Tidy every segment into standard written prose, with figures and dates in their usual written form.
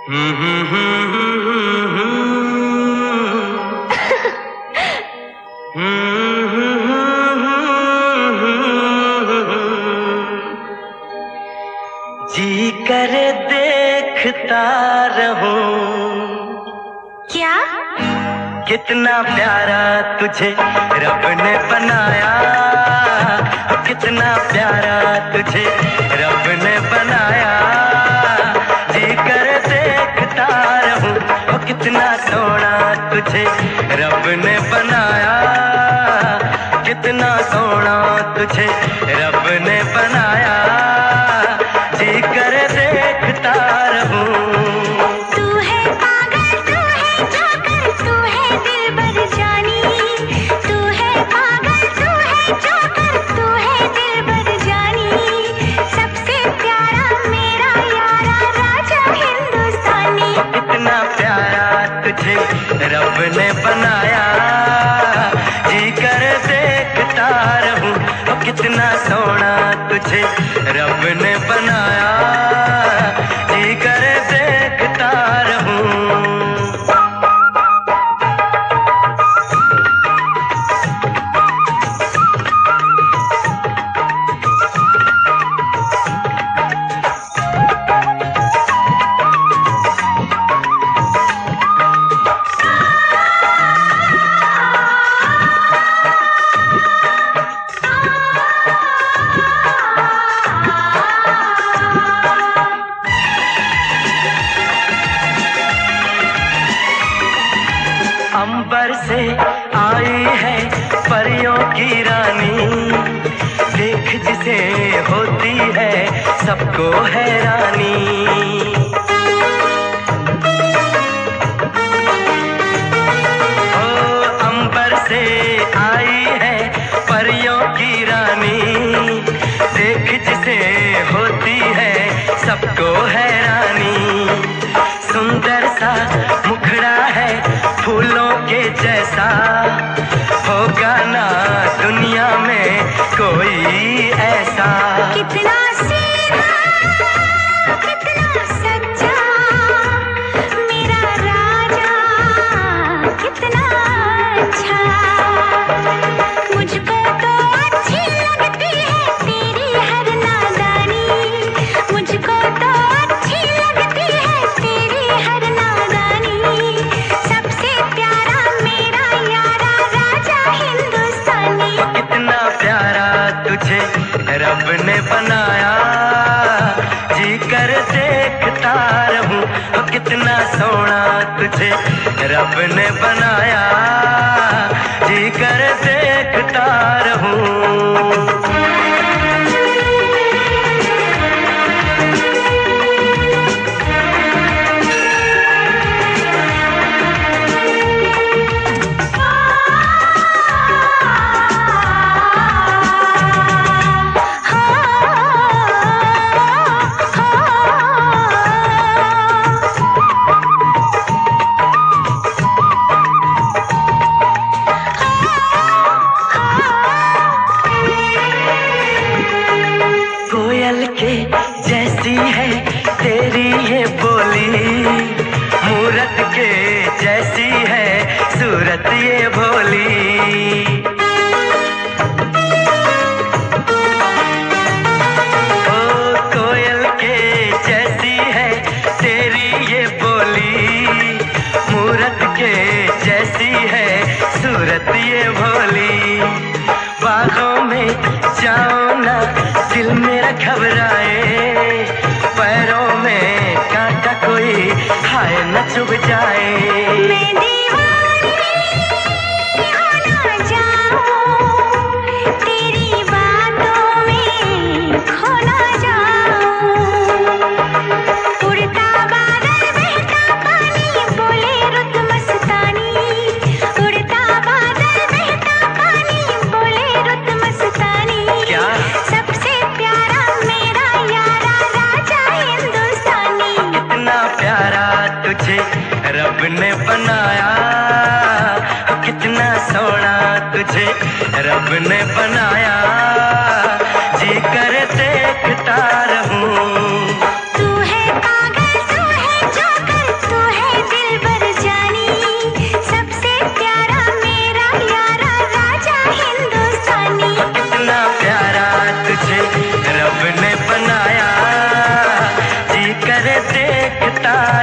जी करे देखता रहूं क्या? कितना प्यारा तुझे रब ने बनाया, कितना प्यारा तुझे रब ने बनाया। जी करे देखता रहूं, कितना सोना तुझे रब ने बनाया, कितना सोना तुझे रब ने बनाया। जी करे देखता रहूं। तू है पागल, तू है जोकर, तू है दिलबर जानी। तू है पागल, तू है जोकर, तू है दिलबर जानी। सबसे प्यारा मेरा यारा राजा हिंदुस्तानी। कितना प्यारा तुझे रब ने बनाया, जी कर देखता रहूं। कितना सोना तुझे रब ने बनाया, जी कर देखता रहूं। अंबर से आई है परियों की रानी, देख जिसे होती है सबको हैरानी। ओ अंबर से आई है परियों की रानी, देख जिसे होती है सबको हैरानी। सुंदर सा मुखड़ा है फूलों के जैसा, होगा ना दुनिया में कोई ऐसा। कितना सीधा, कितना सच्चा मेरा राजा, कितना अच्छा। मुझको तो अच्छी लगती है तेरी हर नादानी। मुझको तो अच्छी लगती है तेरी हर नादानी। सबसे प्यारा मेरा यारा राजा हिंदुस्तानी। कितना प्यारा तुझे रब ने बनाया, जी कर देखता रहूं। कितना सोना तुझे रब ने बनाया, जी कर देखता रहूं। कोयल के जैसी है तेरी ये बोली, मूरत के जैसी है सूरत ये भोली। ओ कोयल के जैसी है तेरी ये बोली, मूरत के जैसी है सूरत ये भोली। बागों में जाओ ना दिल मेरा घबराए, पैरों में कांटा कोई हाय न चुभ जाए। मैं दीवानी हो ना जाऊं, तेरी बातों में खो ना जाऊं। उड़ता बादल बहता पानी बोले रुत मस्तानी। उड़ता बादल बहता पानी बोले रुत मस्तानी। क्या? सबसे प्यारा मेरा यारा राजा हिंदुस्तानी। कितना प्यारा तुझे रब ने बनाया, कितना सोना तुझे रब ने बनाया, जी कर देखता रहूं। तू है पागल, तू है जोकर,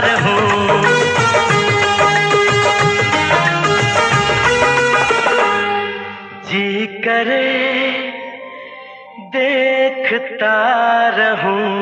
रहूं। जी करे देखता रहूं।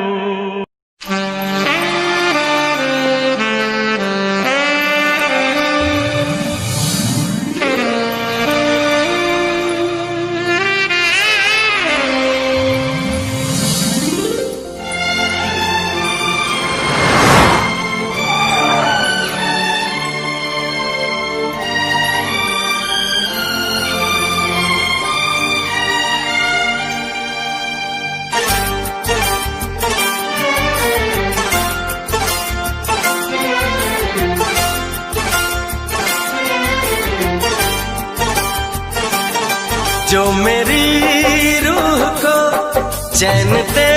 जो मेरी रूह को चैन दे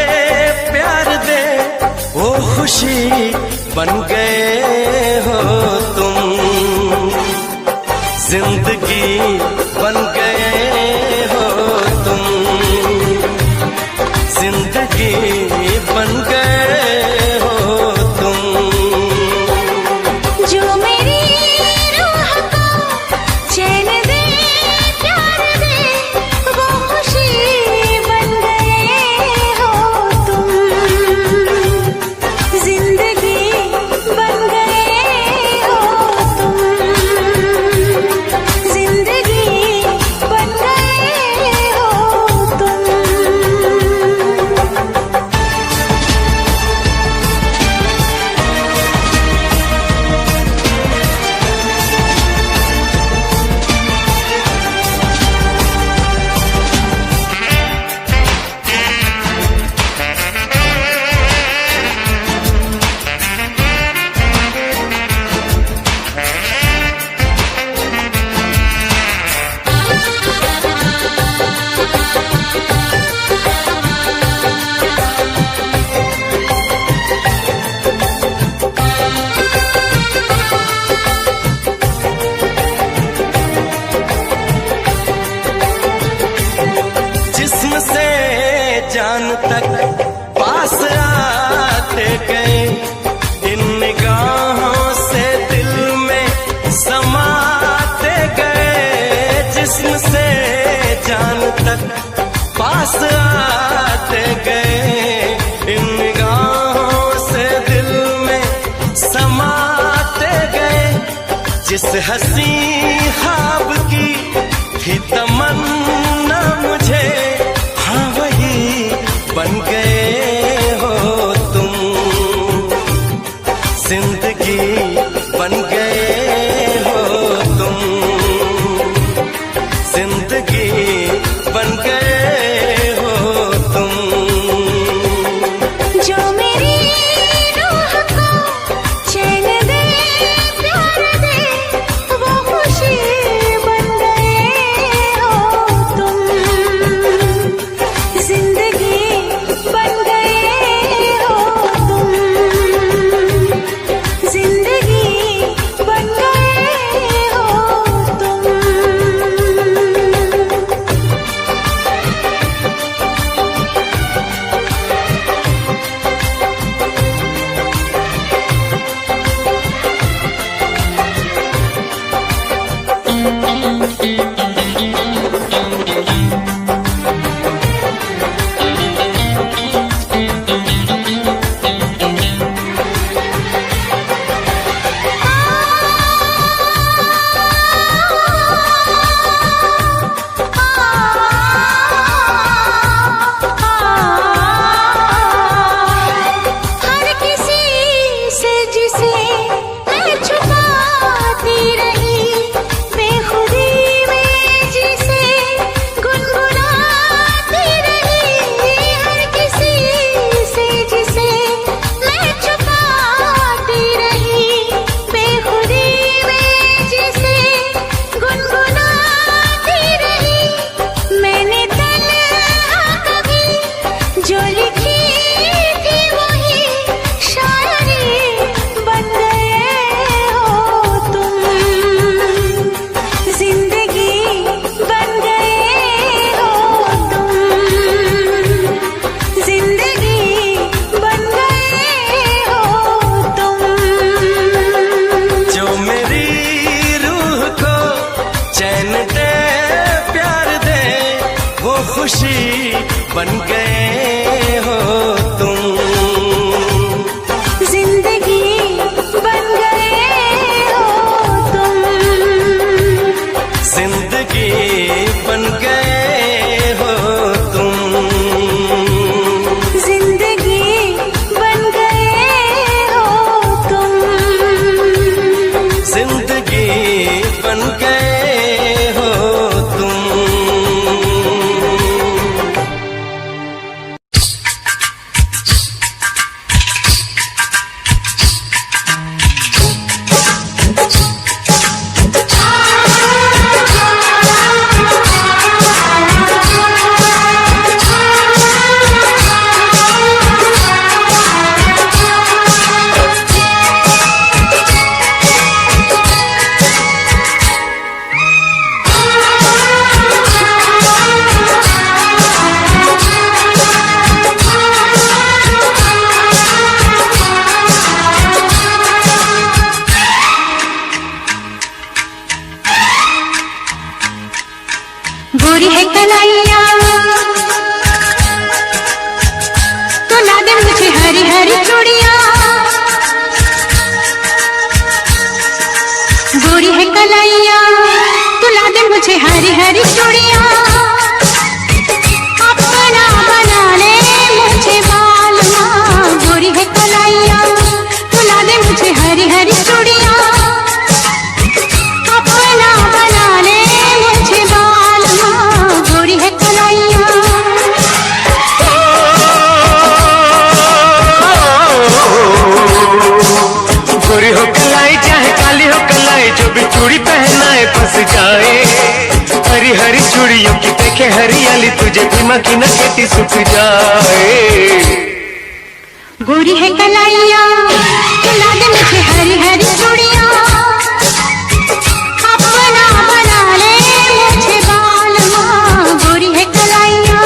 प्यार दे वो खुशी बन गए हो तुम। जिंदगी बन गए हो तुम। जिंदगी बन गए हो तुम। जो मेरी रूह को चैन दे प्यार दे वो खुशी बन गए हो तुम। जिंदगी बन गए हो तुम। जिंदगी बन गए हो तुम। जिस्म से जान तक पास आते गए इन निगाहों से दिल में समाते गए। जिस्म से जान तक पास आते गए इन निगाहों से दिल में समाते गए। जिस हंसी ख्वाब की थी तमन्ना मुझे हाँ वही बन गए हो तुम। जिंदगी बन गए हो तुम। जिंदगी बन गए हो तुम। जो मेरी रूह को चैन दे प्यार दे वो खुशी बन गए हो खुशी बन गए हो तुम। जिंदगी बन गए हो तुम। जिंदगी बन गए हो तुम। जिंदगी बन गए हो तुम। जिंदगी बन गए हो तुम। गोरी है कलाइया तो ला दे मुझे हरी हरी चूड़ियां। गोरी है कलाइया तो ला दे मुझे हरी हरी चूड़ियां। अपना बना ले मुझे बालमा। गोरी है कलाइया तो ला दे मुझे हरी हरी चूड़ियां। अपना बना ले मुझे बालमा। गोरी है कलाइया। गोरी हो कलाई चाहे काली हो कलाई, जो भी चूड़ी पहनाए फंस जाए। हरी हरी चूड़ियों की देखे हरियाली, तुझे बीमा की न खेती सूख जाए। गोरी है कलाइया तो ला दे मुझे हरी हरी चूड़ियां। अपना बना ले मुझे बालमा। गोरी है कलाइया।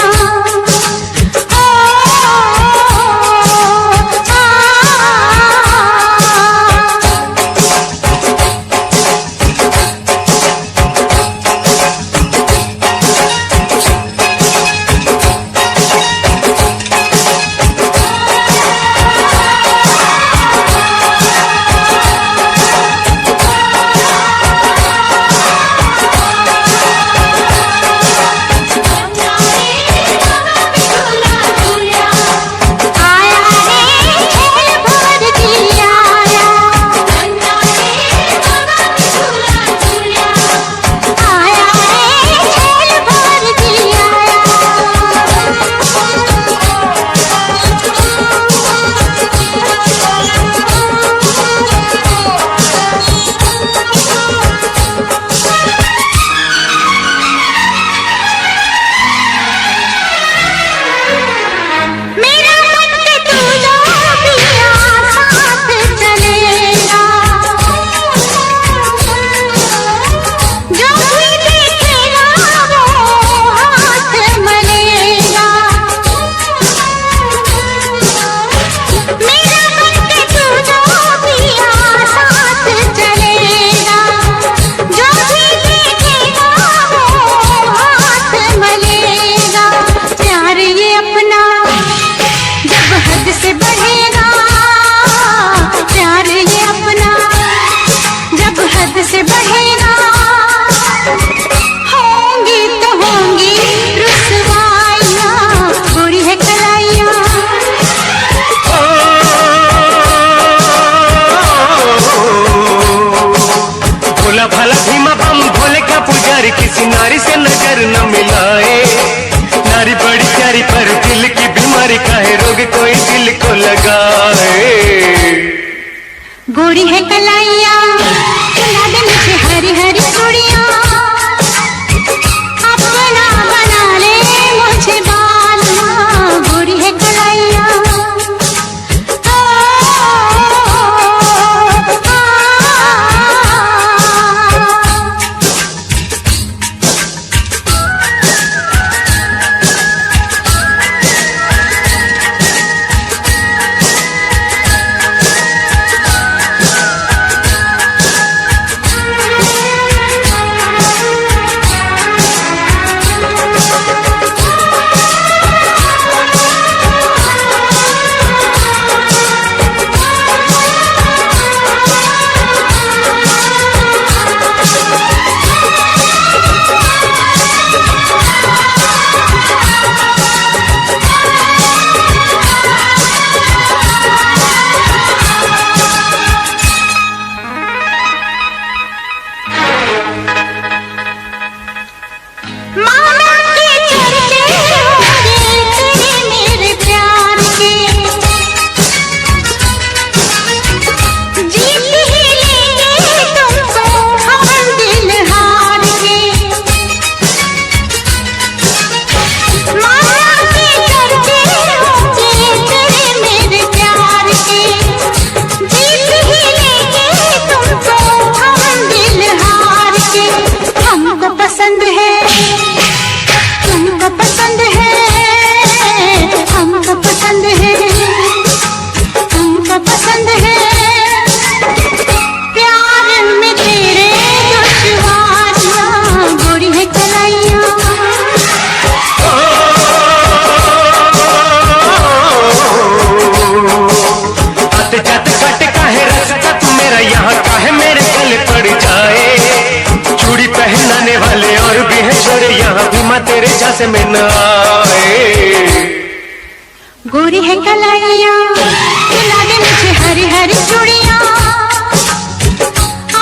किसी नारी से नजर न मिलाए। नारी बड़ी प्यारी पर दिल की बीमारी काहे रोग कोई दिल को लगाए। गोरी है कलाइया ला दे मुझे हरी हरी चूड़ियां। अपना बना ले मुझे बालमा। गोरी है कलाइया। तेरे झांसे में न आए। गोरी है कलाइया खिला दे मुझे हरी हरी चूड़ियां,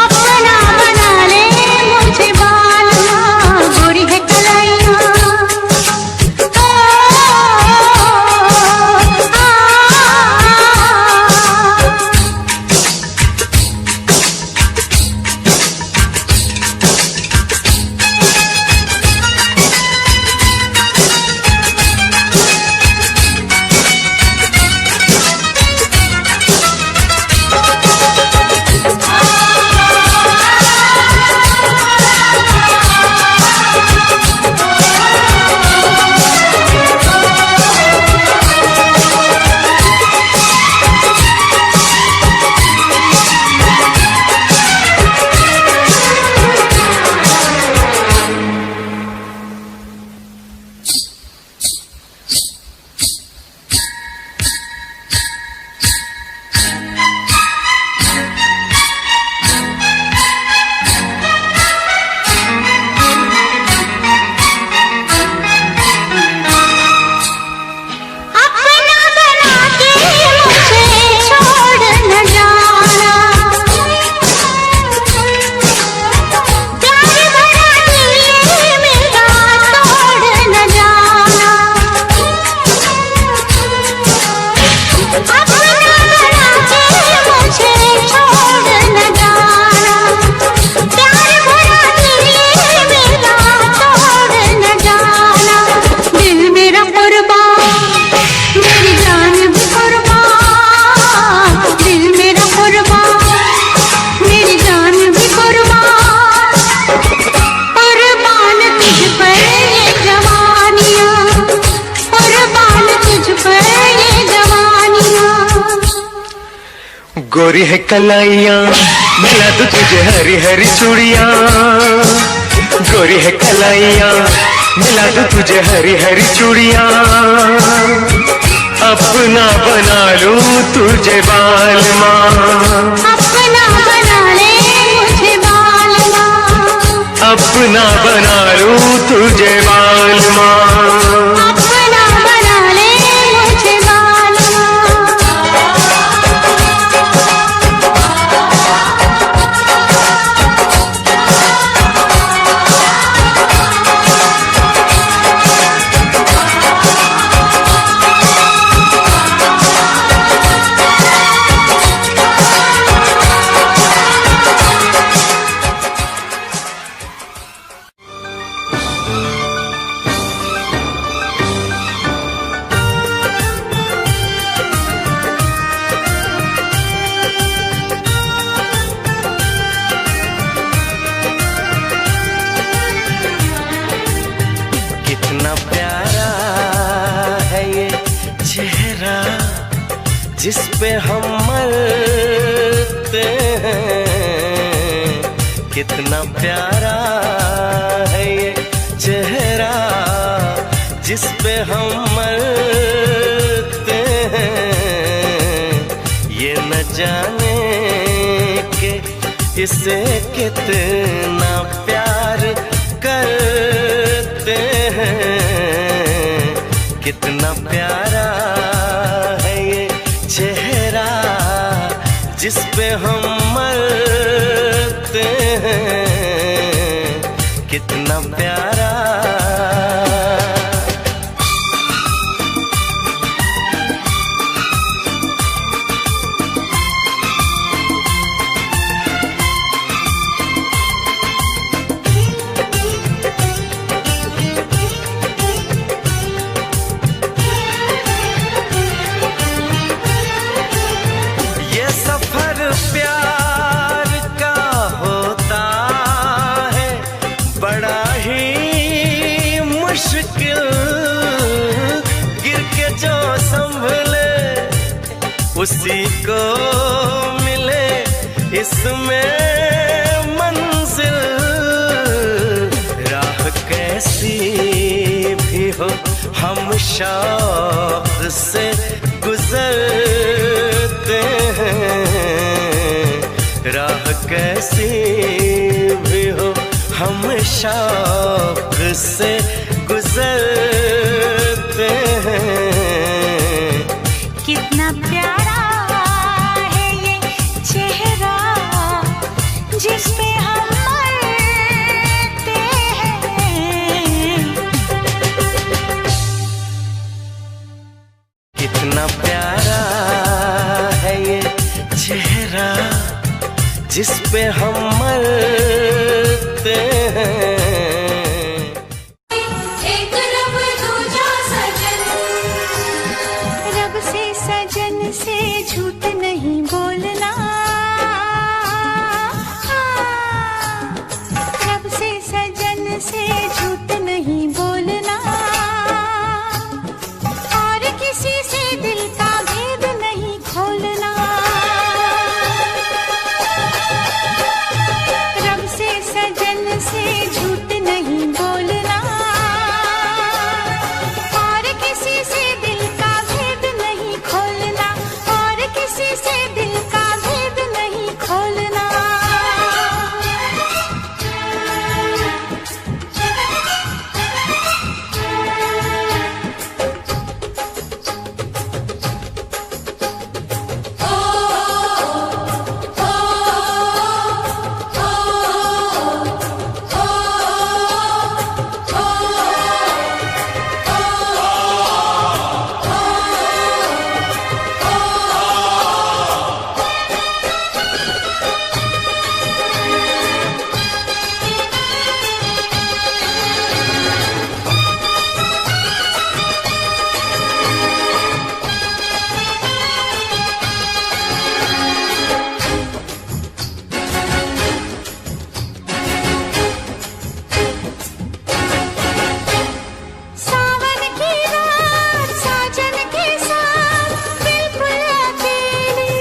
अपना बना ले मुझे बालमा। गोरी है कलाइया गोरी है कलाइयाँ मिला दूं तुझे हरी हरी चूड़ियाँ। गोरी है कलाइयाँ मिला दूं तुझे हरी हरी चूड़ियाँ। अपना बना लूं तुझे बालमा, अपना बना ले मुझे बालमा। अपना बना लूं तुझे बालमा। अपना बना ले मुझे बालमा। कितना प्यारा है ये चेहरा जिस पे हम मरते हैं। कितना प्यारा है ये चेहरा जिस पे हम मरते हैं। ये न जाने के इसे कितना प्यार करते हैं। कितना प्यारा है ये चेहरा जिस पे हम मरते हैं। कितना प्यारा। उसी को मिले इसमें मंजिल। राह कैसी भी हो हम शौक से गुजरते हैं। राह कैसी भी हो हम शौक से गुजरते हैं। कितना प्यारा है ये चेहरा जिस पे हम मरते हैं। कितना प्यारा है ये चेहरा जिस पे हम मरते हैं। एक रब दूजा सजन, रब से सजन से झूठ नहीं बोलना। रब से सजन से झूठ नहीं बोलना, और किसी से दिल का भेद नहीं खोलना। रब से सजन से झूठ नहीं बोलना, और किसी से दिल का भेद नहीं खोलना, और किसी से दिल का भेद नहीं खोलना। सावन की रात साजन के साथ बिल्कुल अकेली।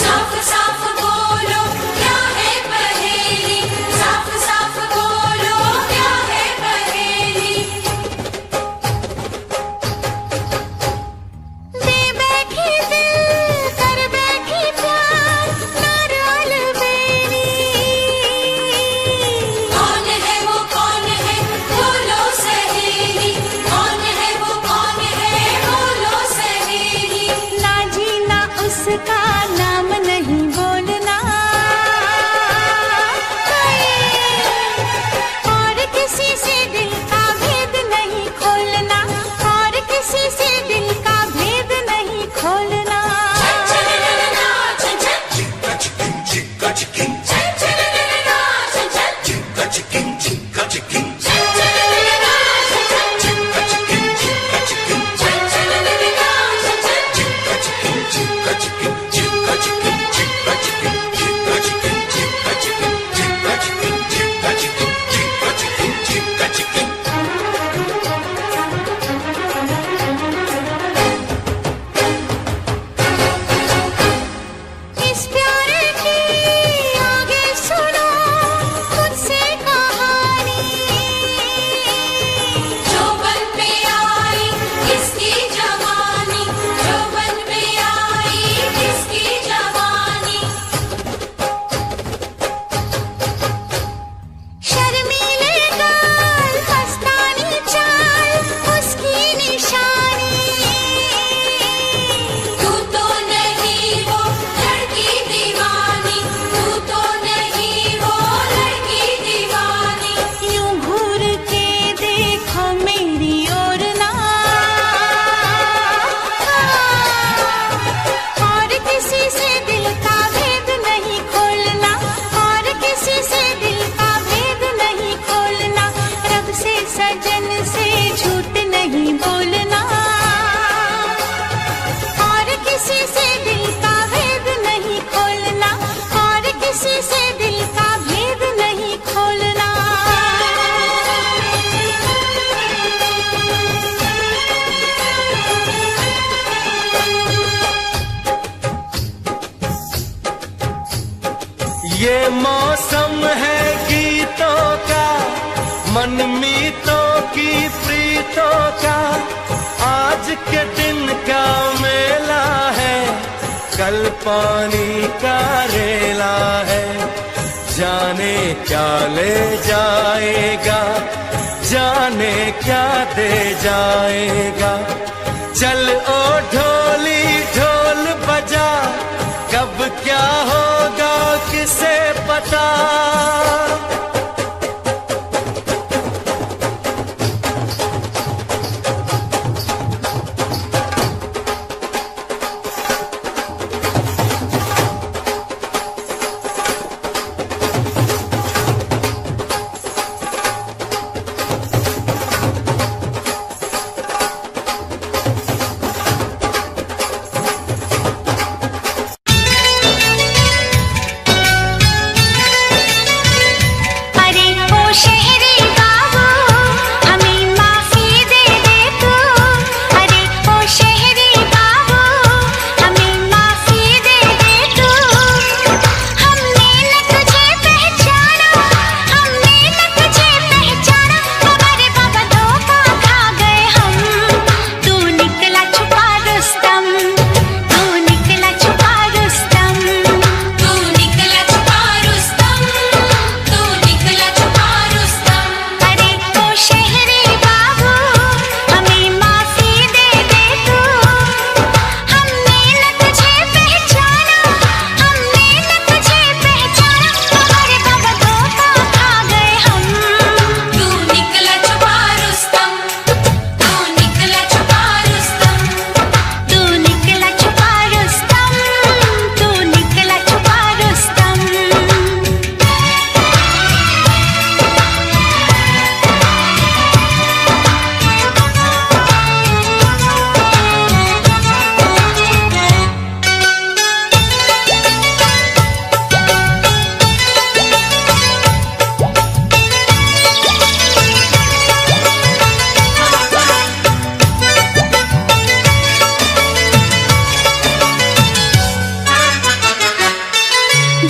साफ साफ बोलो क्या है पहेली, साफ साफ बोलो क्या है पहेली। दे बैठी दिल कर बैठी प्यार नाराल बेली। कौन है वो कौन है बोलो सहेली, कौन है वो कौन है बोलो सहेली। ना जीना उसका नाम नहीं बोलना, और किसी से दिल का भेद नहीं खोलना, और किसी से दिल का भेद नहीं खोलना। इस प्यारे की आगे सुनो मुझसे कहानी, जो बन पे आई किसकी जवानी, जो बन पे आई किसकी जवानी। शर्मीले गाल मस्तानी चाल उसकी निशानी। तू तो नहीं वो लड़की दीवानी, तू तो नहीं वो लड़की दीवानी। यूं घूर के देखो मेरी ओर ना, और किसी से दिल का भेद नहीं खोलना, और किसी से दिल का भेद नहीं खोलना। रब से सजन से झूठ नहीं बोलना, और किसी से दिल का भेद नहीं खोलना, और किसी से दिल का भेद नहीं खोलना। ये मौसम है गीतों का, मनमीतों की प्रीतों का। आज के दिन का मेला है, कल पानी का रेला है। जाने क्या ले जाएगा जाने क्या दे जाएगा। चल ओ ढोली ढोल बजा, कब क्या होगा किसे पता।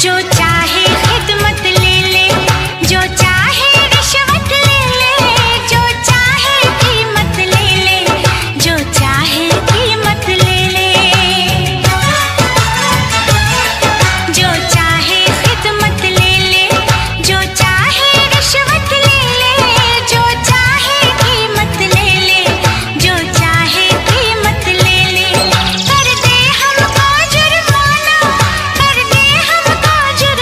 जो चाहे खिदमत ले ले, जो चाहे रिश्वत ले ले, जो चाहे कीमत ले ले, जो चाहे कीमत ले ले। जो चाहे खिदमत ले ले, जो चाहे रिश्वत ले ले, जो चाहे कीमत ले ले, जो चाहे कीमत ले ले। कर दे हमको जुर्माना, कर दे हमको जुर्माना,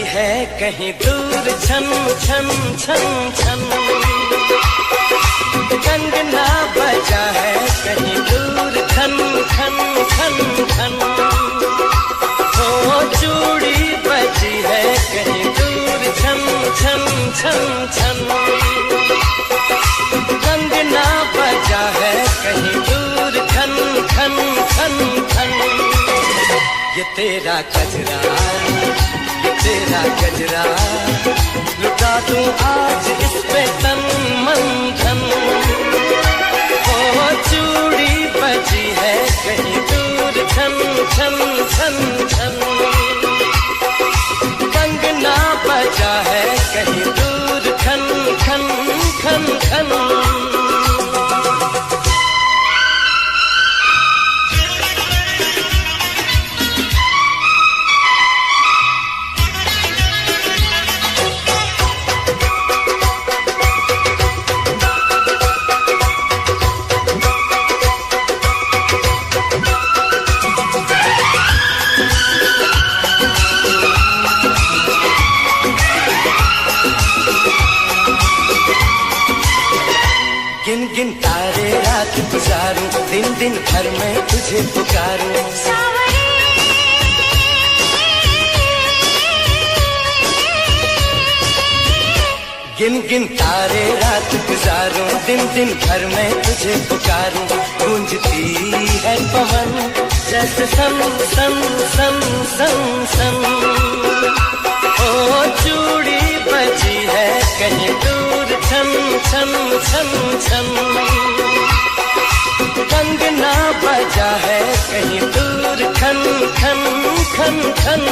है कहीं दूर छन छन छन छन, कंगना बजा है कहीं दूर खन खन खन खन, हो चूड़ी बजी है कहीं दूर छन छन छन छन, कंगना बजा है कहीं दूर खन खन खन खन। ये तेरा गजरा, ये तेरा गजरा, लुटा दूं आज इस पे तन मन धन, ओ चूड़ी बजी है कहीं दूर छन छन छन छन, कंगना बजा है कहीं दूर खन खन खन खन। गिन गिन तारे रात गुजारूं, दिन दिन भर में तुझे पुकारूं, गिन गिन तारे रात गुजारूं, दिन दिन भर में तुझे पुकारूं, गूंजती है पवन जैसे सन सन सन सन सन, ओ चूड़ी बजी है कहीं दूर छन छन छन छन, कंगना बजा है कहीं दूर खन खन खन खन।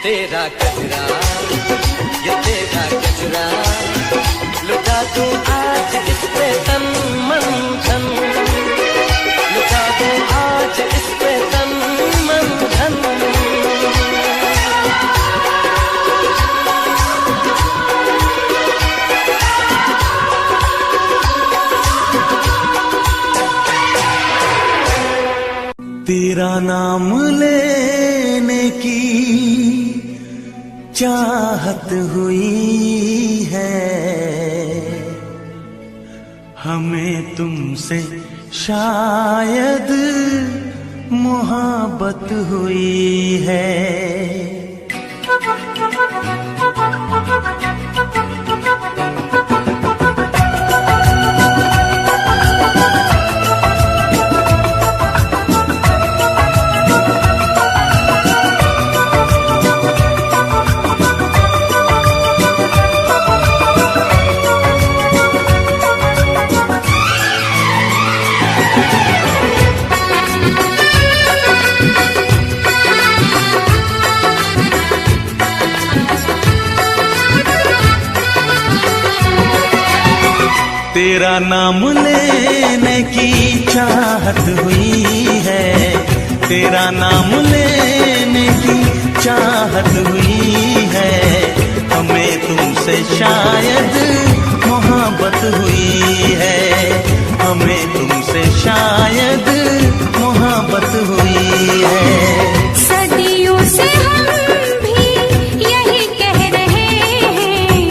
तेरा गजरा, ये तेरा गजरा, लुटा दूं आज इस पे तन मन धन, लुटा दूं आज इस पे तन मन धन। तेरा नाम लेने की चाहत हुई है, हमें तुमसे शायद मोहब्बत हुई है। तेरा नाम लेने की चाहत हुई है, तेरा नाम लेने की चाहत हुई है, हमें तुमसे शायद मोहब्बत हुई है, हमें तुमसे शायद मोहब्बत हुई है। सदियों से हम भी यही कह रहे हैं,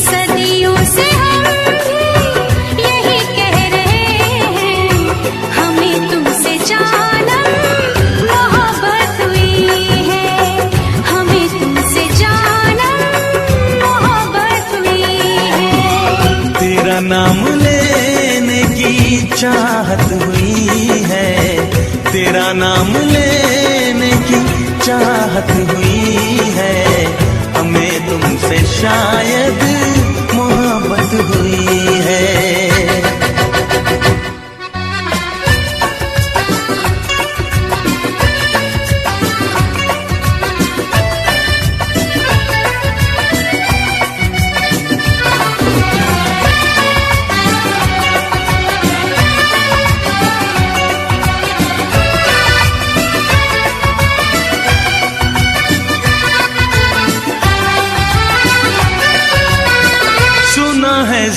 सदियों से हम भी यही कह रहे हैं, हमें तुमसे जानम मोहब्बत हुई है, हमें तुमसे जानम मोहब्बत हुई है। तेरा नाम लेने की चाहत हुई है, तेरा नाम लेने की चाहत हुई है, हमें तुमसे शायद मोहब्बत हुई है।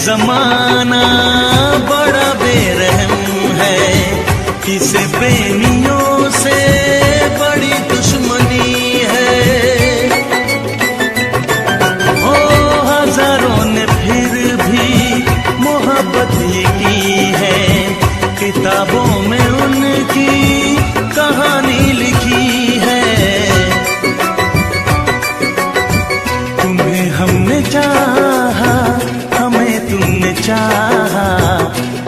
जमाना बड़ा बेरहम है, किसे प्रेमियों से बड़ी दुश्मनी है। ओ हजारों ने फिर भी मोहब्बत ये की है, किताबों में उनकी कहानी लिखी है। तुम्हें हमने चाहा, तुमने चाहा,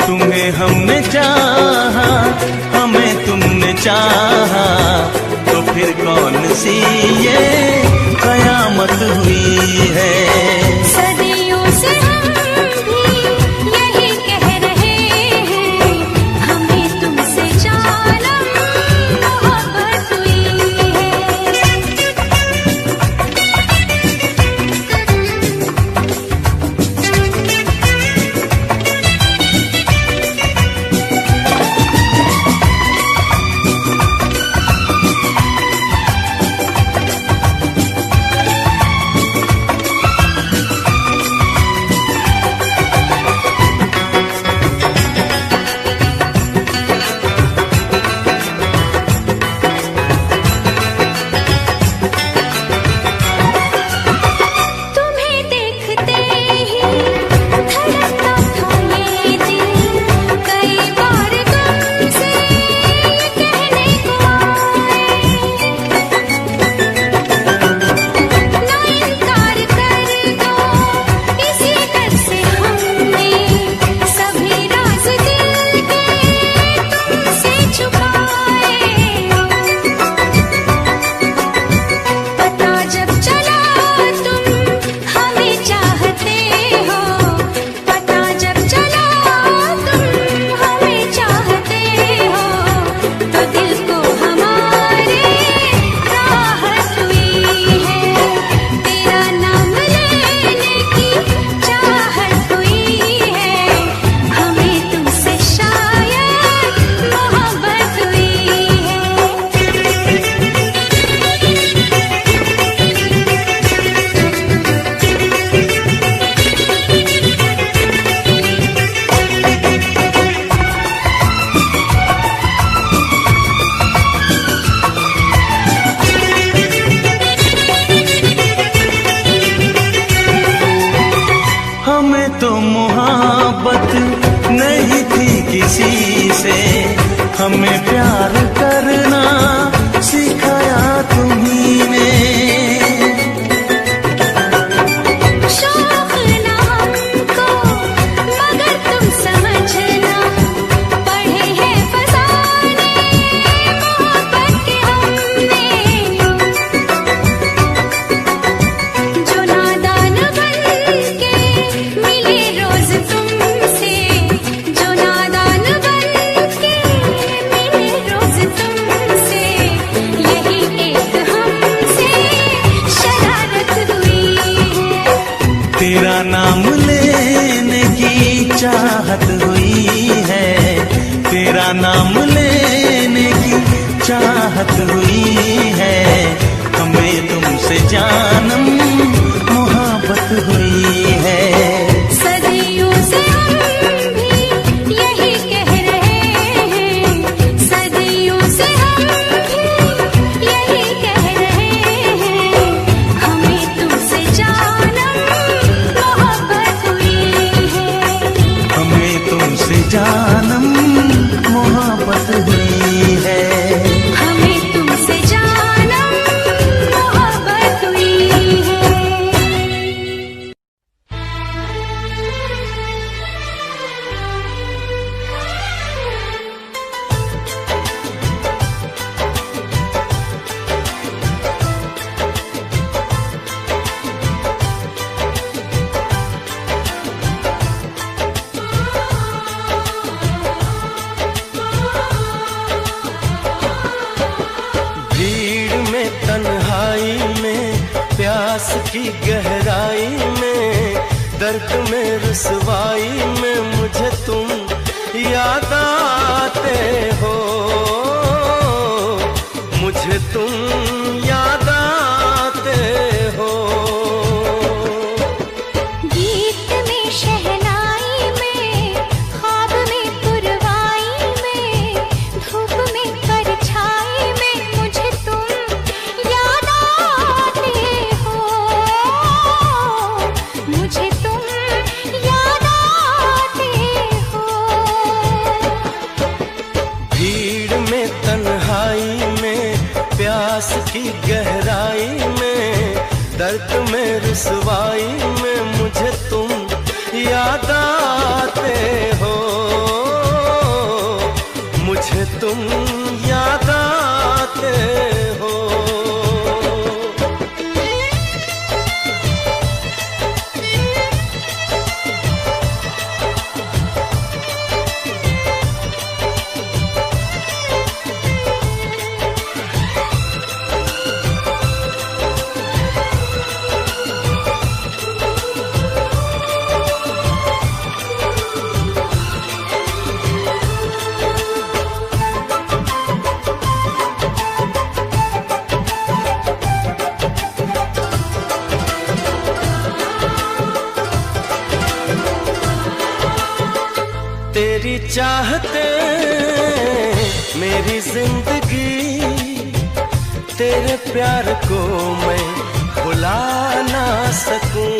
तुम्हें हमने चाहा, हमें तुमने चाहा, तो फिर कौन सी ये कयामत हुई है। सदियों से हम भी यही कह रहे हैं, हमें तुमसे जानम मोहब्बत हुई है। तो मोहब्बत नहीं थी किसी से, हमें प्यार करना सिखाया तुम्ही ने। शौक ना हमको मगर तुम समझना, पढ़े हैं फसाने मोहब्बत के हमने, जो नादान बन के मिले रोज तुमसे, जो नादान बन के मिले रोज तुमसे, यही एक हमसे शरारत हुई है। तेरा नाम लेने की चाहत हुई है, तेरा नाम लेने की चाहत चाहत हुई है, हमें तुमसे जानम मोहब्बत हुई है। सदियों से हम भी यही कह रहे हैं, सदियों से हम भी यही कह रहे हैं, हमें तुमसे जानम मोहब्बत हुई है, हमें तुमसे जानम मोहब्बत हुई है, हमें तुमसे जानम मोहब्बत हुई है। भीड़ में तन्हाई में प्यास की गहराई में दर्द में रुसवाई में मुझे तुम याद आते हो, मुझे तुम याद आते हो। गीत में शहनाई में ख्वाब में पुरवाई में धूप में परछाई में मुझे तुम याद आते हो, मुझे तुम याद आते हो। भीड़ में तन्हाई में प्यास की गहराई में दर्द में रुसवाई में मुझे तुम याद आते हो, मुझे तुम याद आते हो। तेरी चाहते मेरी जिंदगी, तेरे प्यार को मैं भुला ना सकूं।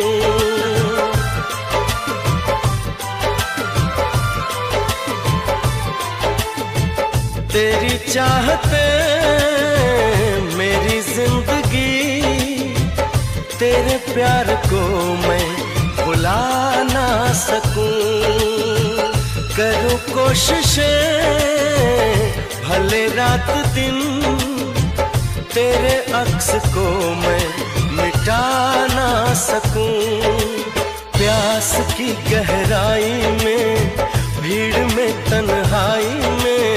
तेरी चाहते मेरी जिंदगी, तेरे प्यार को मैं भुला ना सकूं। करूं कोशिशें भले रात दिन, तेरे अक्स को मैं मिटा ना सकूं। प्यास की गहराई में भीड़ में तन्हाई में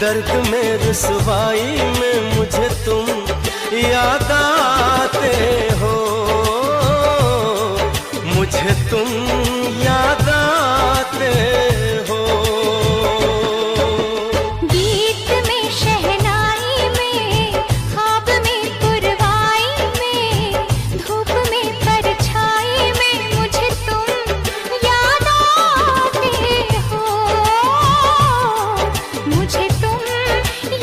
दर्द में रुसवाई में मुझे तुम याद आते हो, मुझे तुम याद आते हो। गीत में शहनाई में ख्वाब में पुरवाई में धूप में परछाई में मुझे तुम याद आते हो, मुझे तुम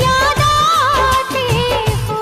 याद आते हो।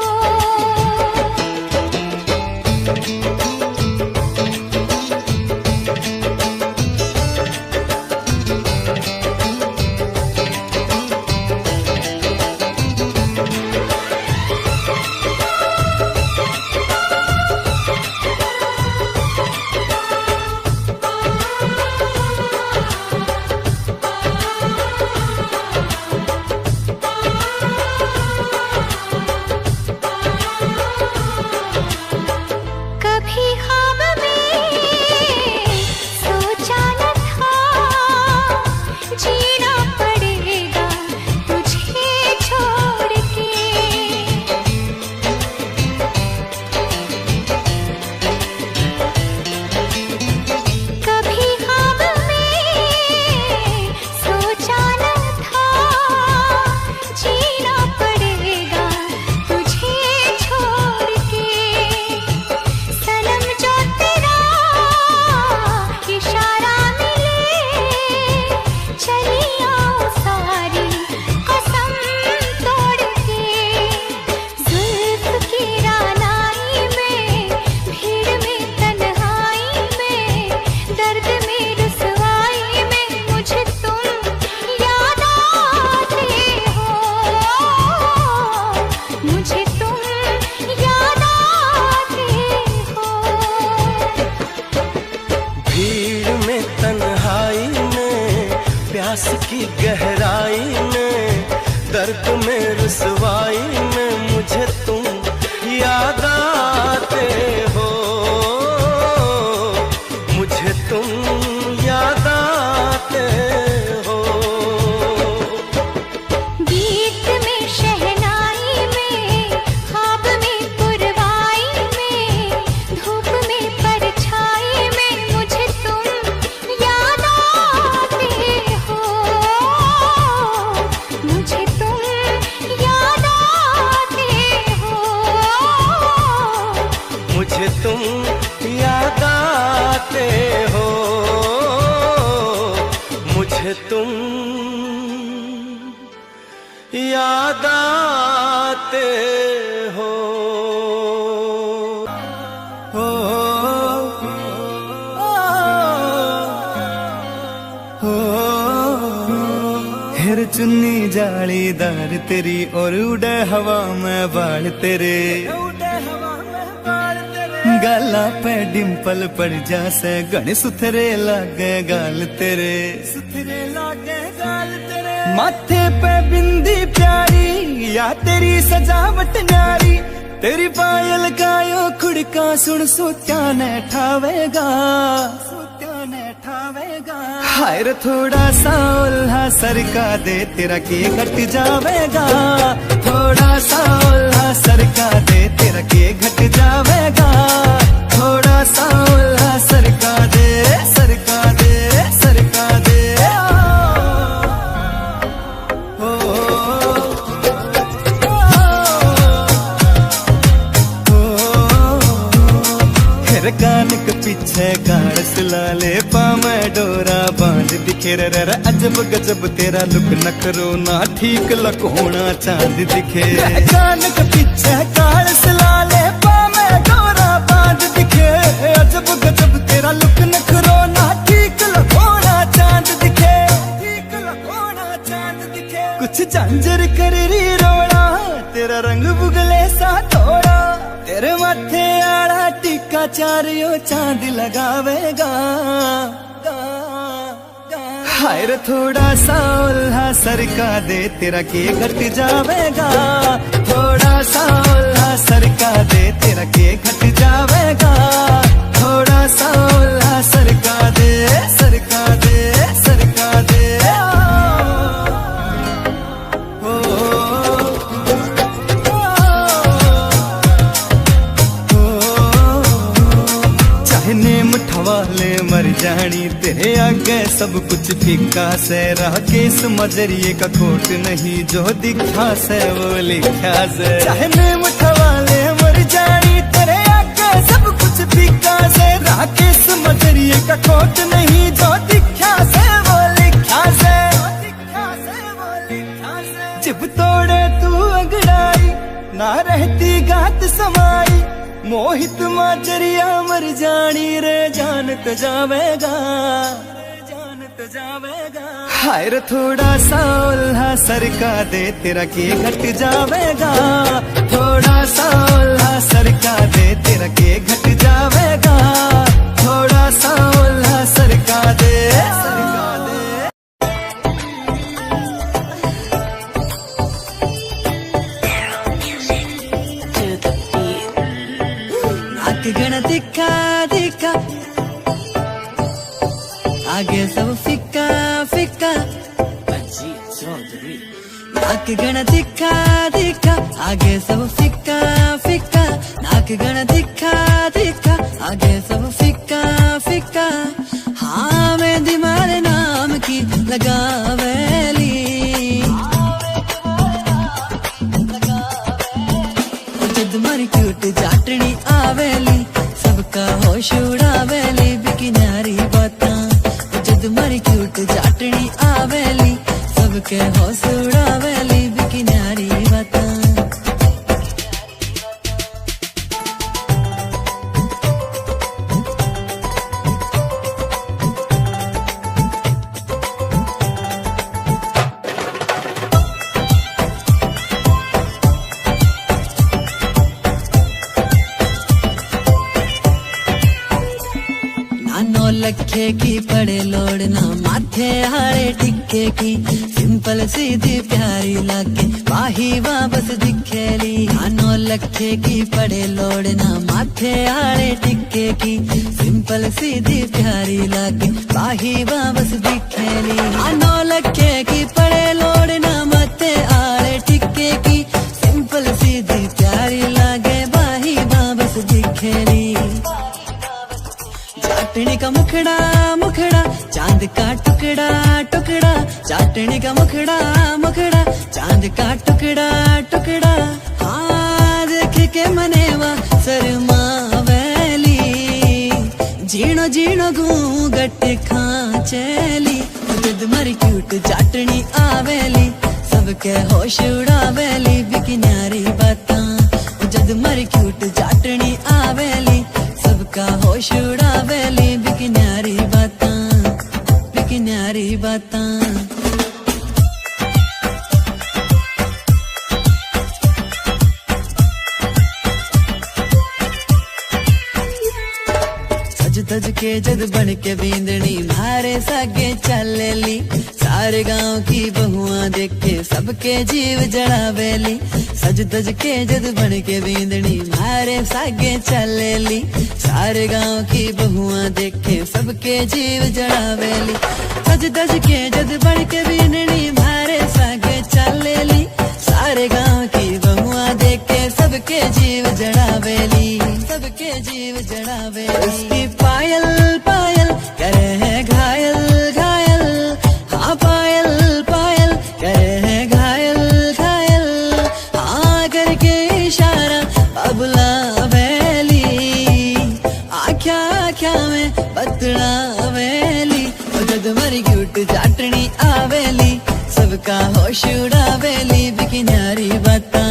प्यास की गहराई में, दर्द में रुसवाई में मुझे तुम याद आते हो, मुझे तुम याद आते हो। गीत में शहनाई में, ख्वाब में पुरवाई में, धूप में परछाई में मुझे तुम याद आते हो, मुझे तुम याद आते हो, मुझे तुम याद आते हो, मुझे तुम याद आते हो। फिर चुन्नी जालीदार तेरी और उड़े हवा में बाल तेरे, गाला पे डिम्पल पड़ जासे गण सुथरे लागे गाल तेरे, सुथरे लागे गाल तेरे। माथे पे बिंदी प्यारी या तेरी सजावट न्यारी, तेरी पायल गायो खुड़का सुन सोचा ने ठावेगा, सोचा ने ठावेगा। हाय रे थोड़ा सा उल्हा सरका दे तेरा के घट जावेगा, थोड़ा सा उल्हा सरका दे तेरा के घट जावेगा, थोड़ा सा उल्हा सरका दे, सरका दे, सरका दे। कान के पीछे गाड़ सिलाले पामे डोरा बांध दिखे रे अजब गजब तेरा लुक नखरो ना ठीक लकोना चांद दिखे। कान के पीछे गाड़ सिलाले पामे डोरा बांध दिखे, अजब गजब तेरा लुक नखरो ना ठीक लकोना चांद दिखे, ठीक लकोना चांद दिखे। कुछ झांझर कर री रोड़ा तेरा रंग बुगले सा थोड़ा, तेरे माथे आड़ा टीका चारियो चांद लगावेगा। हाय रे थोड़ा सा उल्हा सरका दे तेरा के घट जावेगा, थोड़ा सा उल्हा सरका दे तेरा के घट जावेगा, थोड़ा सा उल्हा सरका दे, सरका दे, सरका दे। वाले मर जानी तेरे आगे सब कुछ फीका से, रह के इस मजरिए का खोट नहीं जो दिखा से वो लिखा से। चाहने मुठवाले मर जानी तेरे आगे सब कुछ फीका से, रह के इस मजरिए का खोट नहीं जो दिखा से वो लिखा से, जब तोड़े तू अंगड़ाई ना रहती गात समाई, मोहित माचरिया मर जानी रे जान तो जावेगा, जान तो जावेगा। हाय रे थोड़ा सा उल्हा सरका दे तेरा के घट जावेगा, थोड़ा सा उल्हा सरका दे तेरा के घट जावेगा, थोड़ा सा उल्हा सरका दे, सरका दे। गण दिखा दिखा आगे सब फिक्का फिक्का, नाक गण दिखा दिखा आगे सब फिक्का फिक्का, नाक गण दिखा दिखा आगे सब फिक्का फिक्का। हाँ मैं दिमाग नाम की लगावेली, जद मर क्यूट जाटनी आवेली, सबका होश उड़ावेली बिकिनारी बाता, जद मर क्यूट जाटनी आवेली, सबके होश उड़ावेली बिकिनारी बाता। नौ लखे की पड़े लोड़ना माथे हारे टिक्के की सिंपल सीधी प्यारी लागे वाही वापस दिखेली। नौ लखे की पड़े लोड़ना माथे हारे टिक्के की सिंपल सीधी प्यारी लागे वाही वापस दिखेली। नौ लखे की पड़े लोड़ना माथे हारे टिक्के की सिंपल सीधी प्यारी लागे वाही वापस दिखेली। चाटनी का मुखड़ा मुखड़ा चांद का टुकड़ा टुकड़ा चाटनी का मुखड़ा मुखड़ा चांद का टुकड़ा टुकड़ा। हाँ देख के मनेवा शर्मा वैली जीणो जीणो घूंघट खांचेली। जद मरी क्यूट चाटनी आवेली सबके होश उड़ावेली बिकी न्यारी बातां। जद मरी क्यूट चाटनी आवेली सबका होश उड़ावेली बिकी न्यारी बातां बिकी न्यारी बातां। सज के जद बन के बींदनी मारे सागे चलेली सारे गांव की बहुआं देख के सबके जीव जड़ावेली। सज धज के जद बन के बींदनी मारे सागे चलेली सारे गांव की बहुआं देख के सबके जीव जड़ावेली। सज धज के जद बन के बींदनी मारे सागे चलेली सारे गांव की बहुआं देख के सबके जीव जड़ावेली सबके जीव जड़ावेली। उसकी पायल पायल करे है घायल घायल हाँ पायल पायल करे है घायल घायल। हाँ करके इशारा बाबुला वेली आख्या आख्या में बतड़ा वेली। जद मरी क्यूट चाटनी आवेली सबका होश उड़ावेली बिकी न्यारी बातां।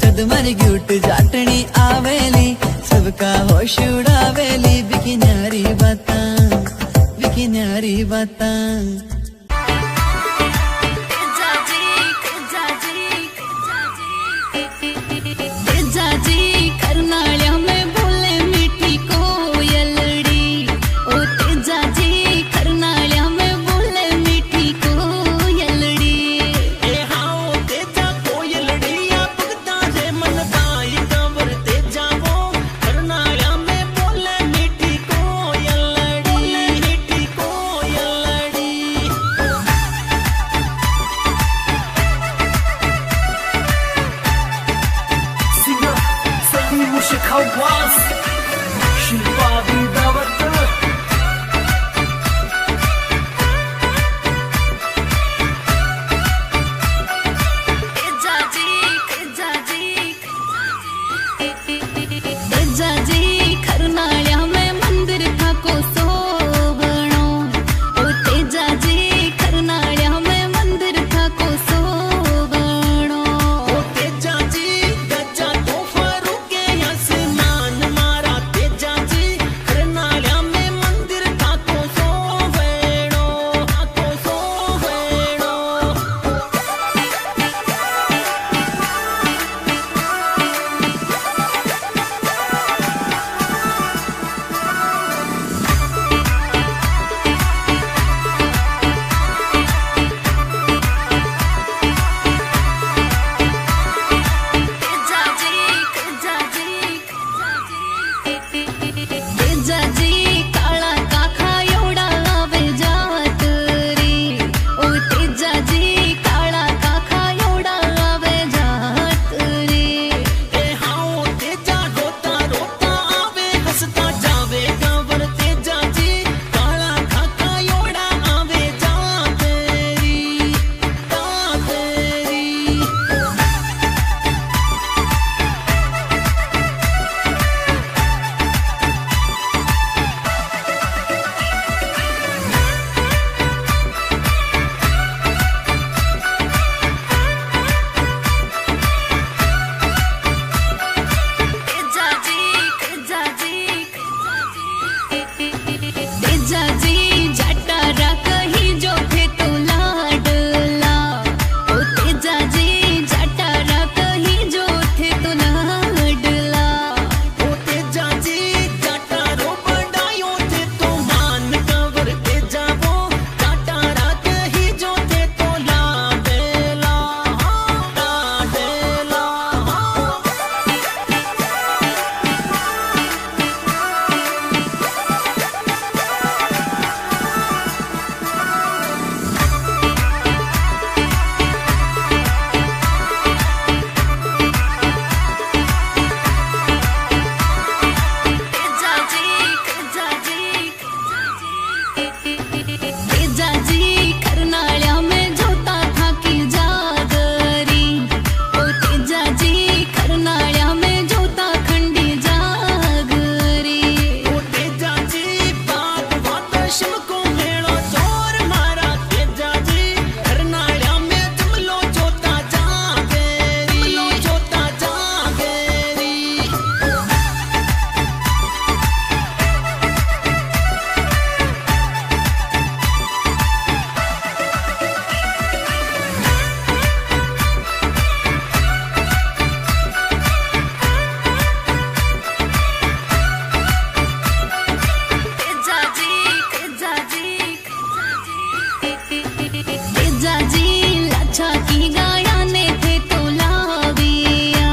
जद मरी क्यूट चाटनी आवेली सबका होश उड़ावेली बिकी न्यारी बातां बिकी न्यारी बातां। तेजाजी करनाळ्या में जोता था की जागरी, ओ तेजाजी करनाळ्या में जोता खंडी जागरी। ओ तेजाजी बात बात शिव को मेलो जोर मारा, तेजाजी करनाळ्या में जमलो जोता जागेरी, जमलो जोता जागेरी। तेजाजी लाछा की गाया ने थे तो लाविया,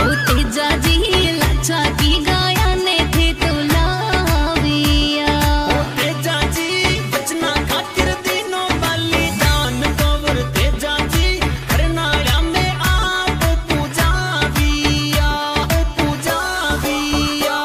ओ तेजाजी लाछा की गाया ने थे तो लाविया। ओ तेजाजी बचना खातिर दिनों बलिदान कवर, तेजाजी करनाळ्या में आप पूजा विया, पूजा विया।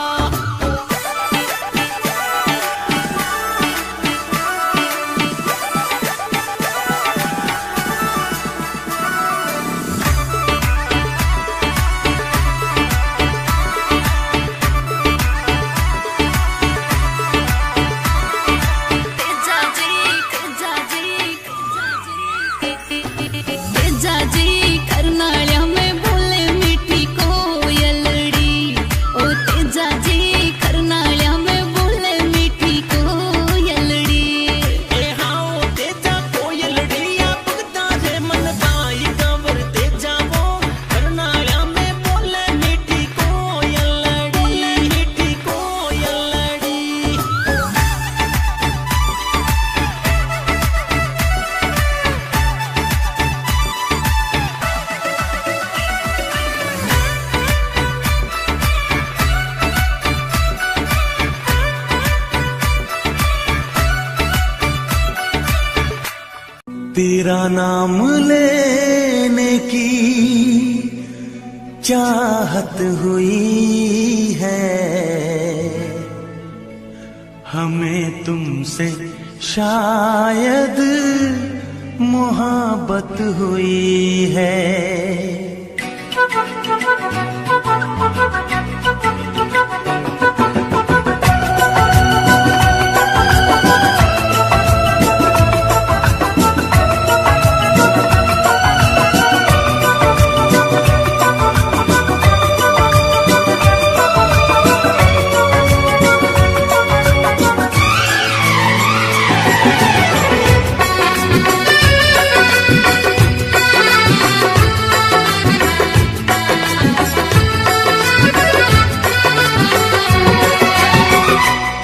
तेजाजी करनाळ्या में बोले मीठी कोयलड़ी, ओ तेजाजी करनाळ्या में बोले मीठी कोयलड़ी। ए हाओ तेजा कोयलड़िया भगता रे मन दाई कंवर, तेजा वो करनाळ्या में बोले मीठी कोयलड़ी, मीठी कोयलड़ी। तेरा नाम लेने की चाहत हुई है, हमें तुमसे शायद मोहब्बत हुई है।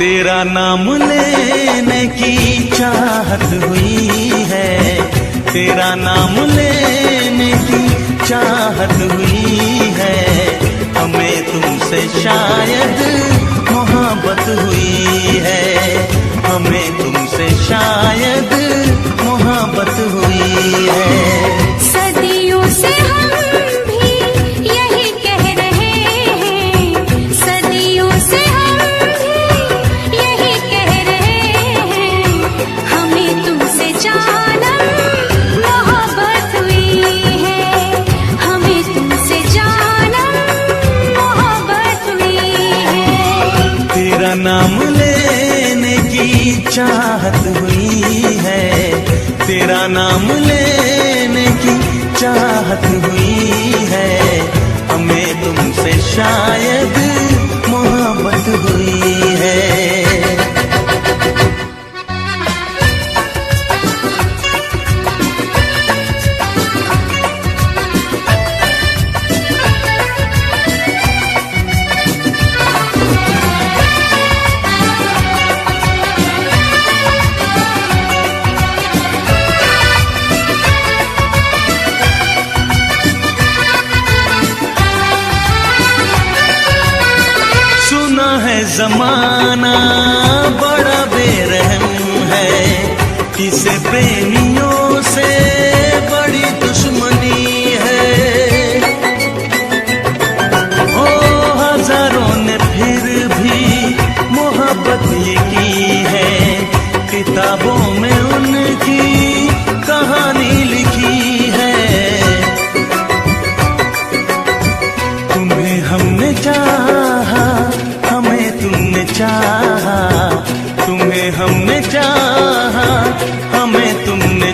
तेरा नाम लेने की चाहत हुई है, तेरा नाम लेने की चाहत हुई है, हमें तुमसे शायद मोहब्बत हुई है, हमें तुमसे शायद मोहब्बत हुई है। सदियों से हम भी यही कह रहे हैं, सदियों से हम भी यही कह रहे हैं, हमें तुमसे जानम मोहब्बत हुई है, हमें तुमसे जानम मोहब्बत हुई है। तेरा नाम लेने की चाहत हुई है, तेरा नाम लेने की चाहत हुई है, हमें तुमसे शायद मोहब्बत हुई है। जमाना बड़ा बेरहम है, किसे प्रेमियों से बड़ी दुश्मनी है। ओ हजारों ने फिर भी मोहब्बत ये की है, पिता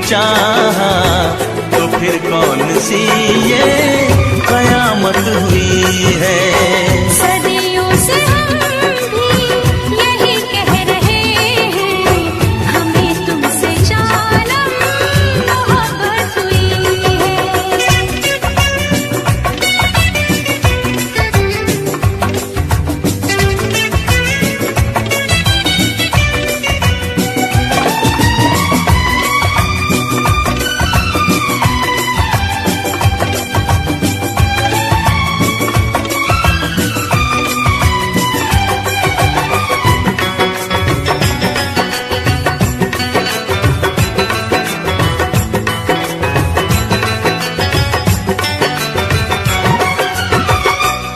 चाहा तो फिर कौन सी ये कयामत हुई है। सदियों से हम भी यही कह रहे हैं, हमें तुमसे जानम मोहब्बत हुई है।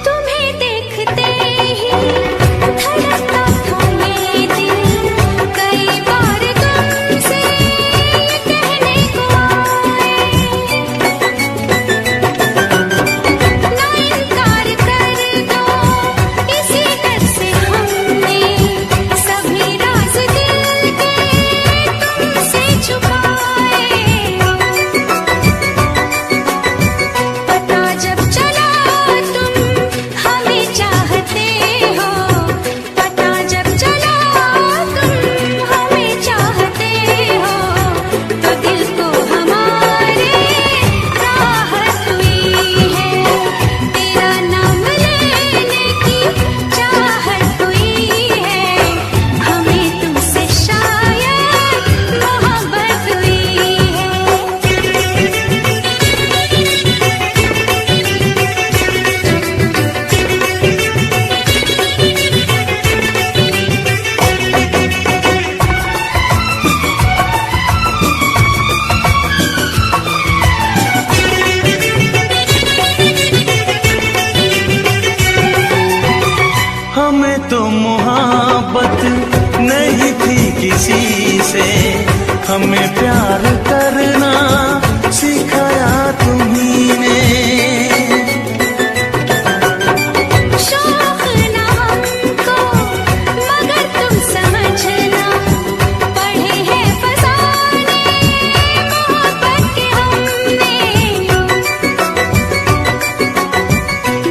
तुम्हें देखते ही धड़कता था ये दिल, कई बार तुमसे ये कहने को आए, ना इनकार कर दो इसी डर से हमने सभी राज दिल के तुमसे छुपाए। पता जब चला तुम हमें चाहते हो, पता जब चला तुम हमें चाहते हो, तो दिल को हमारे राहत हुई है। तेरा नाम लेने की चाहत हुई है, हमें तुमसे शायद मोहब्बत हुई है। हमें तो मोहब्बत नहीं थी किसी से, हमें प्यार करना सिखाया तुम्ही ने। शौक ना हमको मगर तुम समझना, पढ़े हैं फसाने मोहब्बत के हमने।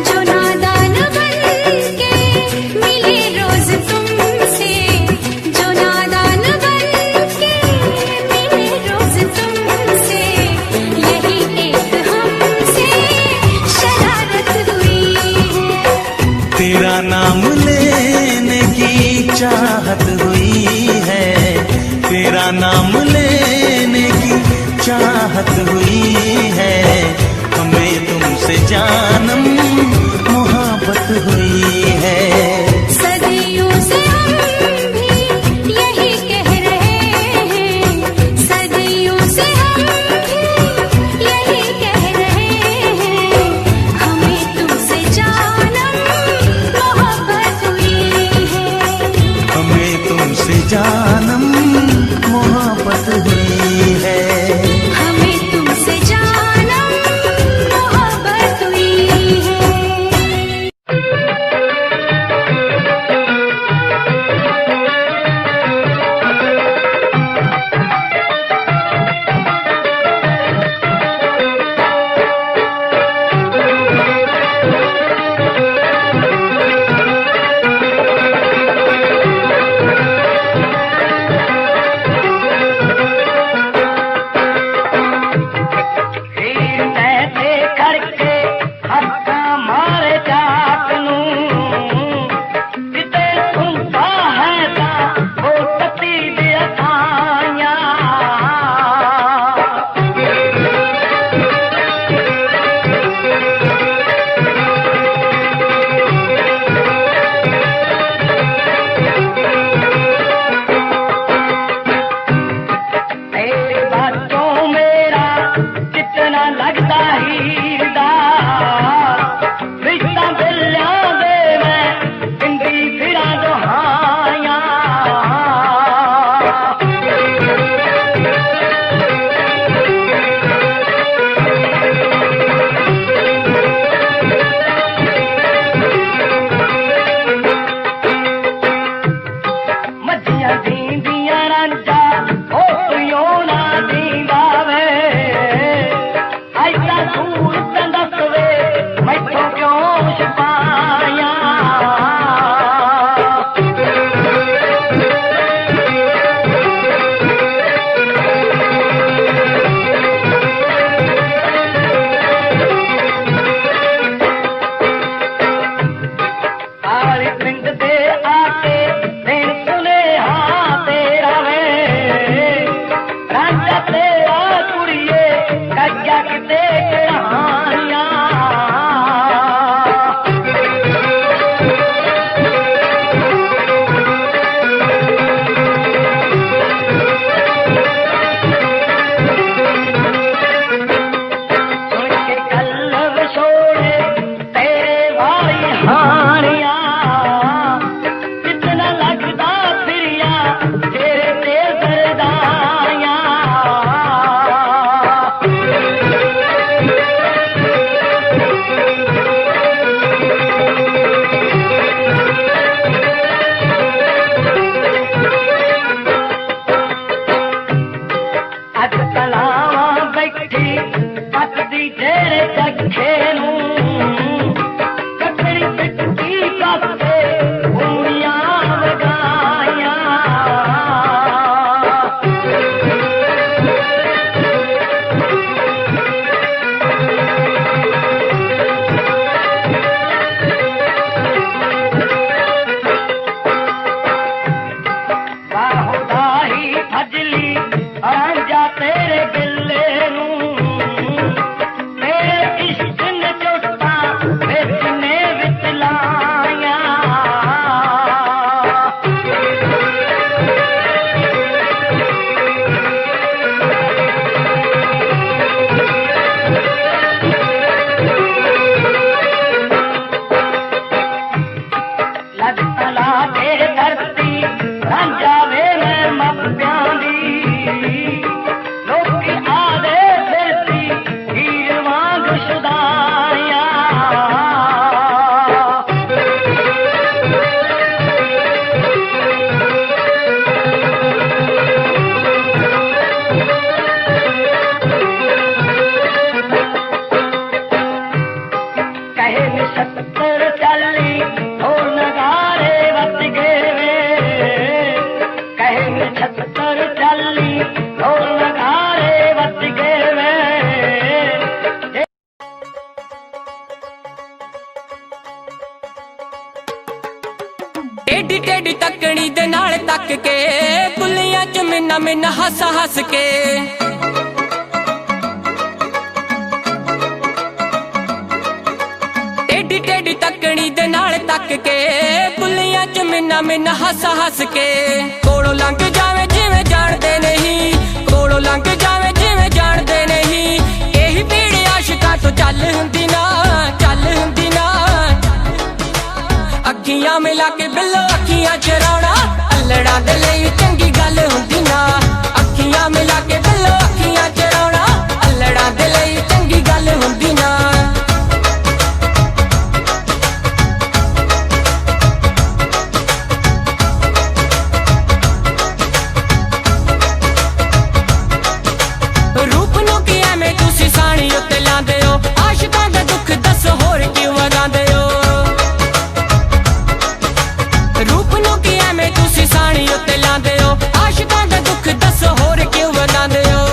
जो नादान बन के मिले रोज तुमसे, जो नादान बन के मिले रोज तुमसे, यही एक हमसे शरारत हुई है। तेरा नाम लेने की चाहत हुई है, तेरा नाम लेने की चाहत हुई है, हमें तुमसे जानम मोहब्बत हुई है। सदियों से हम भी यही कह रहे हैं, सदियों से हम भी यही कह रहे हैं, हमें तुमसे जानम मोहब्बत हुई है। हमें तुमसे जानम मोहब्बत हुई है। हमें तुमसे जानम मोहब्बत हुई ਲੱਗਦੀ ਤੇਰੇ ਕੱਖੇ ਨੂੰ ਕੱਖੜੀ ਪਿੱਟੀ ਕਾਸੇ ਪੂਰੀਆਂ ਵਗਾਈਆਂ ਬਾਹੋਂ ਹੀ ਫਜਲੀ ਆਂਜਾ ਤੇਰੇ ਗਿੱਲੇ ਨੂੰ ਮੇਰੇ ਇਸ਼ਕ ਨੇ ਚੋਟਾਂ ਵਿੱਚ ਨੇ ਵਿੱਚ ਲਾਈਆਂ ਲੱਗਦਾ ਲਾ ਕੇ ਧਰਤੀ ਰਾਂਝਾ ਵੇ ਮੈਂ ਮਾਪਿਆਂ ਦੀ ਲੋਕੀ ਆਦੇ ਫਿਰਦੀ ਹੀਰ ਵਾਂਗ ਸ਼ੁਦਾਈਆਂ ਕਹੇ ਨਿਸ਼ਤਰ ਚੱਲੀ ਹੋ ਨਗਾਰੇ ਵੱਜ ਗਏ ਵੇ ਕਹੇ ਨਿਸ਼ਤਰ ਚੱਲੀ ਹੋ ਨਗਾਰੇ ਵੱਜ ਗਏ ਵੇ ਟੇਢੀ ਟੇਢੀ ਤੱਕਣੀ ਦੇ ਨਾਲ ਤੱਕ ਕੇ ਕੁੱਲੀਆਂ ਚ ਮਿੰਨਾ ਮਿੰਨਾ ਹੱਸ ਹੱਸ ਕੇ ਟੇਢੀ ਟੇਢੀ ਤੱਕਣੀ ਦੇ ਨਾਲ ਤੱਕ ਕੇ ਕੁੱਲੀਆਂ ਚ ਮਿੰਨਾ ਮਿੰਨਾ ਹੱਸ ਹੱਸ ਕੇ ਕੋਲੋਂ ਲੰਘ ਜਾਵੇ ਜਿਵੇਂ ਜਾਣਦੇ ਨਹੀਂ ਕੋਲੋਂ ਲੰਘ ਜਾਵੇ ਜਿਵੇਂ ਜਾਣਦੇ ਨਹੀਂ ਇਹੀ ਪੀੜੀ ਆਸ਼ਿਕਾਂ ਤੋਂ ਚੱਲ ਹੁੰਦੀ ਨਾ ਚੱਲ ਹੁੰਦੀ ਨਾ ਅੱਖੀਆਂ ਮਿਲਾ ਕੇ ਬਿੱਲੋ ਅੱਖੀਆਂ ਚਰਾਉਣਾ ਅਲੜਾਂ ਦੇ ਲਈ ਚੰਗੀ ਗੱਲ ਹੁੰਦੀ ਨਾ ਅੱਖੀਆਂ ਮਿਲਾ ਕੇ ਬਿੱਲੋ ਅੱਖੀਆਂ ਚਰਾਉਣਾ ਅਲੜਾਂ ਦੇ ਲਈ ਚੰਗੀ ਗੱਲ ਹੁੰਦੀ ਨਾ ਰੂਪ ਨੂੰ ਕੀ ਐਵੇਂ ਤੁਸੀਂ ਸਾਣੀ ਉੱਤੇ ਲਾਉਂਦੇ ਹੋ ਆਸ਼ਿਕਾਂ ਦਾ ਦੁੱਖ ਦੱਸੋ ਹੋਰ ਕਿਉਂ ਵਧਾਉਂਦੇ ਹੋ ਰੂਪ ਨੂੰ ਕੀ ਐਵੇਂ ਤੁਸੀਂ ਸਾਣੀ ਉੱਤੇ ਲਾਉਂਦੇ ਹੋ ਆਸ਼ਿਕਾਂ ਦਾ ਦੁੱਖ ਦੱਸੋ ਹੋਰ ਕਿਉਂ ਵਧਾਉਂਦੇ ਹੋ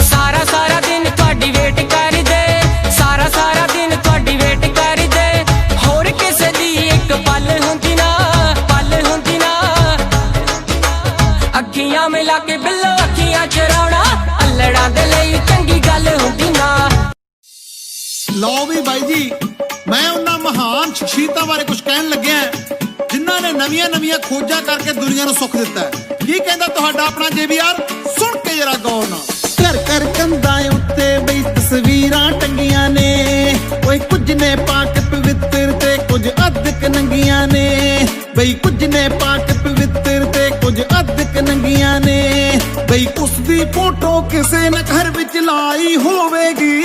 ਸਾਰਾ ਸਾਰਾ ਦਿਨ ਤੁਹਾਡੀ ਵੇਟ ਕਰਦੇ ਸਾਰਾ ਸਾਰਾ ਦਿਨ ਤੁਹਾਡੀ ਵੇਟ ਕਰਦੇ ਹੋਰ ਕਿਸੇ ਦੀ ਇੱਕ ਪਲ ਹੁੰਦੀ ਨਾ ਪਲ ਹੁੰਦੀ ਨਾ ਅੱਖੀਆਂ ਮਿਲਾ ਕੇ ਬਿੱਲੋ ਅੱਖੀਆਂ ਚਰਾਉਣਾ ਅਲੜਾਂ ਦੇ ਲਈ ਚੰਗੀ ਗੱਲ ਹੁੰਦੀ ਨਾ ਲਓ ਵੀ ਬਾਈ ਜੀ ਮੈਂ ਉਹਨਾਂ ਮਹਾਨ ਸ਼ਖਸੀਅਤਾਂ ਬਾਰੇ ਕੁਝ ਕਹਿਣ ਲੱਗਿਆ ਜਿਨ੍ਹਾਂ ਨੇ ਨਵੀਆਂ ਖੋਜਾਂ ਕਰਕੇ ਦੁਨੀਆ ਨੂੰ ਸੁੱਖ ਦਿੱਤਾ ਹੈ ਕੀ ਕਹਿੰਦਾ ਤੁਹਾਡਾ ਆਪਣਾ JBR ਸੁਣ ਕੇ ਜਰਾ ਗੌਰ ਨਾਲ ਘਰ ਘਰ ਕੰਧਾਂ ਉੱਤੇ ਬਈ ਤਸਵੀਰਾਂ ਟੰਗੀਆਂ ਨੇ ਓਏ ਕੁਝ ਨੇ ਪਾਕ ਪਵਿੱਤਰ ਤੇ ਕੁਝ ਅਧਿਕ ਨੰਗੀਆਂ ਨੇ ਬਈ ਕੁਝ ਨੇ ਪਾਕ ਪਵਿੱਤਰ ਤੇ ਕੁਝ ਅਧਿਕ ਨੰਗੀਆਂ ਨੇ ਬਈ ਉਸ ਦੀ ਫੋਟੋ ਕਿਸੇ ਨੇ ਘਰ ਵਿੱਚ ਲਾਈ ਹੋਵੇਗੀ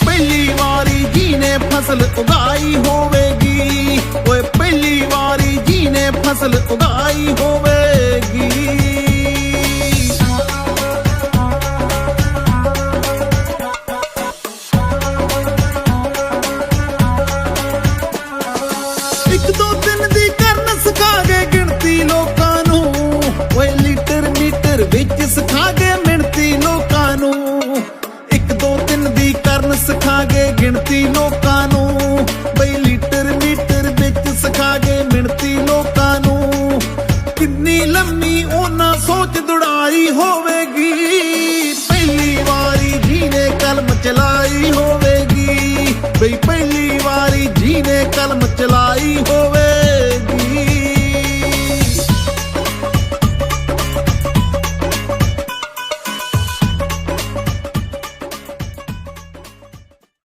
ਪਹਿਲੀ ਵਾਰੀ ਜੀ ਨੇ ਫਸਲ ਉਗਾਈ ਹੋਵੇਗੀ ਓਏ ਪਹਿਲੀ ਵਾਰੀ ਜੀ ਨੇ ਫਸਲ ਉਗਾਈ ਹੋਵੇਗੀ ਇੱਕ ਦੋ ਦਿਨ ਦੀ ਕਰਨ ਸਿਖਾਗੇ ਗਿਣਤੀ ਲੋਕਾਂ ਨੂੰ ਓਏ ਲੀਟਰ ਮੀਟਰ ਵਿੱਚ ਸਿਖਾਗੇ ਮਿਣਤੀ ਲੋਕਾਂ ਨੂੰ ਇੱਕ ਦੋ ਦਿਨ ਦੀ ਕਰਨ ਸਿਖਾਗੇ ਗਿਣਤੀ ਲੋਕਾਂ ਨੂੰ ਬਈ ਲੀਟਰ ਮੀਟਰ ਵਿੱਚ ਸਿਖਾਗੇ ਮਿਣਤੀ ਲੋਕਾਂ ਨੂੰ ਕਿੰਨੀ ਲੰਮੀ ਉਹਨਾਂ ਸੋਚ ਦੁੜਾਈ ਹੋਵੇਗੀ ਪਹਿਲੀ ਵਾਰੀ ਜੀ ਨੇ ਕਲਮ ਚਲਾਈ ਹੋਵੇਗੀ ਬਈ ਪਹਿਲੀ ਵਾਰੀ ਜੀ ਨੇ ਕਲਮ ਚਲਾਈ